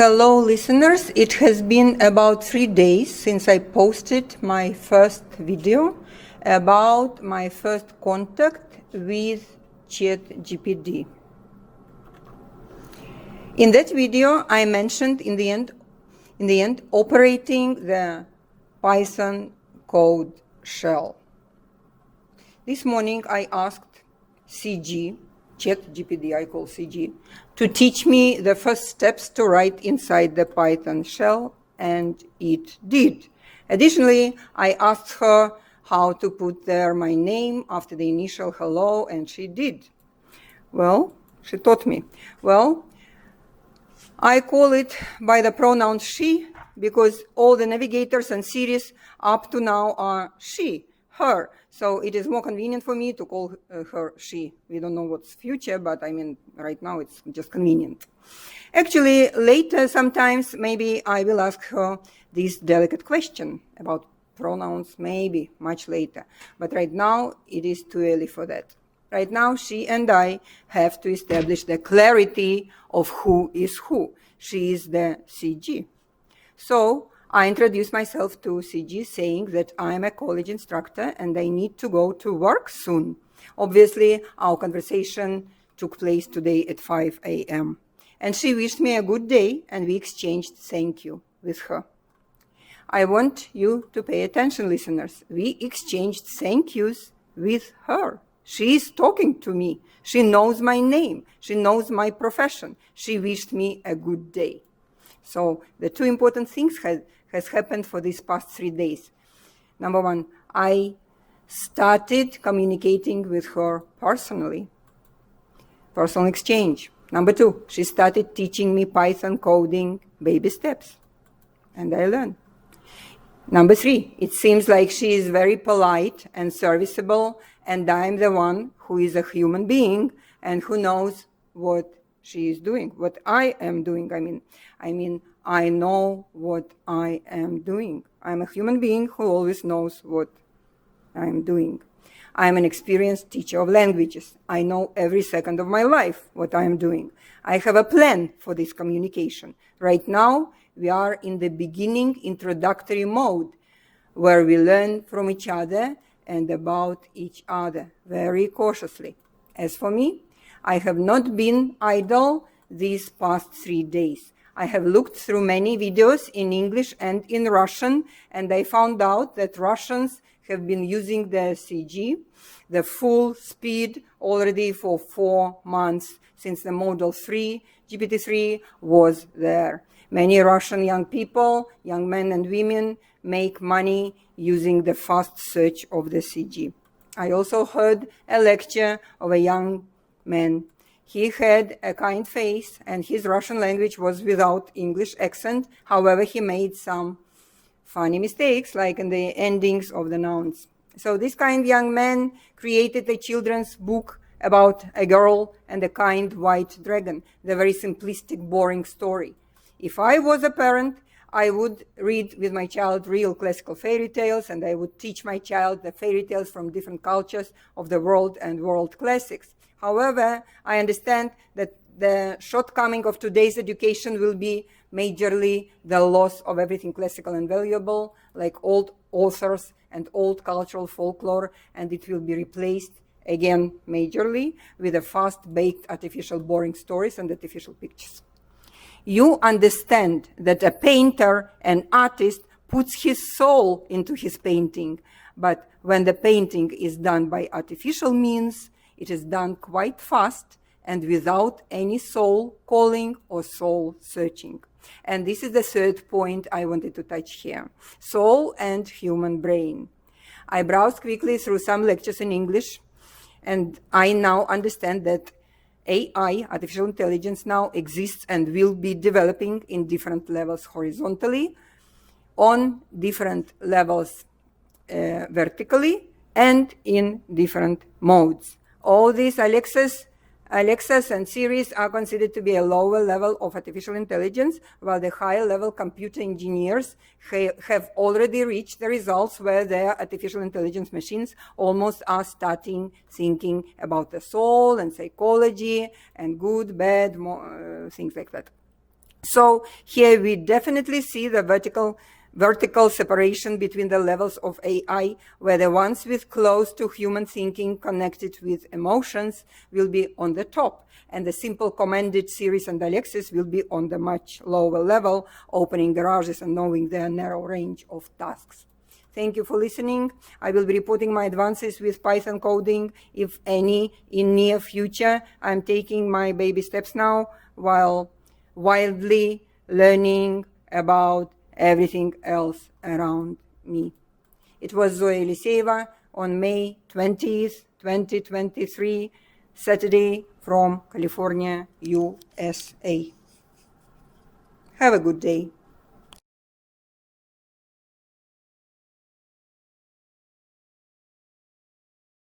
Hello, listeners. It has been about 3 days since I posted my first video about my first contact with ChatGPT. In that video, I mentioned in the end operating the Python code shell. This morning, I asked ChatGPT, I call CG, to teach me the first steps to write inside the Python shell, and it did. Additionally, I asked her how to put there my name after the initial hello, and she did. Well, she taught me. Well, I call it by the pronoun she because all the navigators and series up to now are she, her. So it is more convenient for me to call her she. We don't know what's future, but I mean, right now it's just convenient. Actually, later sometimes maybe I will ask her this delicate question about pronouns, maybe much later. But right now it is too early for that. Right now, she and I have to establish the clarity of who is who. She is the CG. So I introduced myself to CG saying that I'm a college instructor and I need to go to work soon. Obviously, our conversation took place today at 5 a.m. And she wished me a good day and we exchanged thank you with her. I want you to pay attention, listeners. We exchanged thank yous with her. She is talking to me. She knows my name. She knows my profession. She wished me a good day. So the two important things has happened for these past 3 days. Number one, I started communicating with her personally. Personal exchange. Number two, she started teaching me Python coding baby steps. And I learned. Number three, it seems like she is very polite and serviceable, and I'm the one who is a human being and who knows what she is doing, what I am doing. I know what I am doing. I'm a human being who always knows what I'm doing. I'm an experienced teacher of languages. I know every second of my life what I'm doing. I have a plan for this communication. Right now, we are in the beginning introductory mode where we learn from each other and about each other very cautiously. As for me, I have not been idle these past 3 days. I have looked through many videos in English and in Russian, and I found out that Russians have been using the CG, the full speed, already for 4 months since the Model 3, GPT-3 was there. Many Russian young people, young men and women, make money using the fast search of the CG. I also heard a lecture of a young man. He had a kind face and his Russian language was without English accent. However, he made some funny mistakes, like in the endings of the nouns. So this kind young man created a children's book about a girl and a kind white dragon, the very simplistic, boring story. If I was a parent, I would read with my child real classical fairy tales, and I would teach my child the fairy tales from different cultures of the world and world classics. However, I understand that the shortcoming of today's education will be majorly the loss of everything classical and valuable, like old authors and old cultural folklore, and it will be replaced again majorly with a fast-baked artificial boring stories and artificial pictures. You understand that a painter, an artist, puts his soul into his painting. But when the painting is done by artificial means, it is done quite fast and without any soul calling or soul searching. And this is the third point I wanted to touch here. Soul and human brain. I browsed quickly through some lectures in English, and I now understand that AI, artificial intelligence, now exists and will be developing in different levels horizontally, on different levels vertically, and in different modes. All these Alexas and Siris are considered to be a lower level of artificial intelligence, while the higher level computer engineers have already reached the results where their artificial intelligence machines almost are starting thinking about the soul and psychology and good, bad, things like that. So here we definitely see the vertical separation between the levels of AI, where the ones with close to human thinking connected with emotions will be on the top, and the simple commanded series and Alexis will be on the much lower level, opening garages and knowing their narrow range of tasks. Thank you for listening. I will be reporting my advances with Python coding, if any, in near future. I'm taking my baby steps now while wildly learning about everything else around me. It was Zoe Eliseva on May 20th, 2023, Saturday from California, USA. Have a good day.